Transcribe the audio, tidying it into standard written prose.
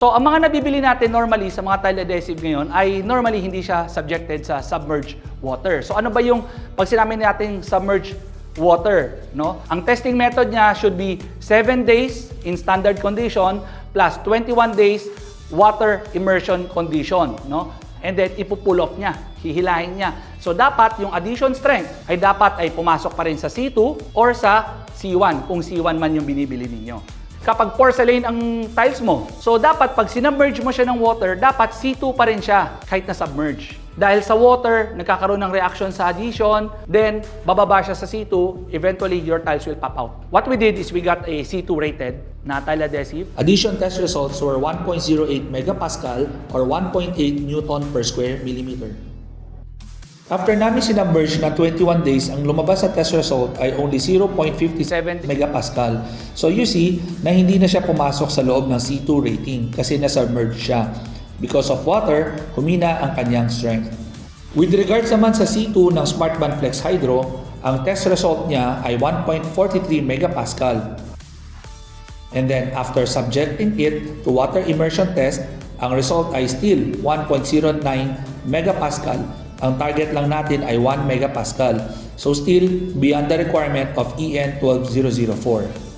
So, ang mga nabibili natin normally sa mga tile adhesive ngayon ay normally hindi siya subjected sa submerged water. So, ano ba yung pag sinabi natin submerged water, no? Ang testing method niya should be 7 days in standard condition plus 21 days water immersion condition, no? And then ipo-pull off niya, hihilahin niya. So, dapat yung addition strength ay dapat ay pumasok pa rin sa C2 or sa C1 kung C1 man yung binibili ninyo. Kapag porcelain ang tiles mo, so dapat pag sinubmerge mo siya ng water, dapat C2 pa rin siya kahit na submerge. Dahil sa water, nagkakaroon ng reaction sa addition, then bababa siya sa C2, eventually your tiles will pop out. What we did is we got a C2 rated na tile adhesive. Addition test results were 1.08 megapascal or 1.8 Newton per square millimeter. After namin sinubmerge na 21 days, ang lumabas sa test result ay only 0.57 megapascal. So you see na hindi na siya pumasok sa loob ng C2 rating kasi na-submerge siya. Because of water, humina ang kanyang strength. With regards naman sa C2 ng SmartBand Flex Hydro, ang test result niya ay 1.43 megapascal. And then after subjecting it to water immersion test, ang result ay still 1.09 megapascal. Ang target lang natin ay 1 megapascal. So still beyond the requirement of EN 12004.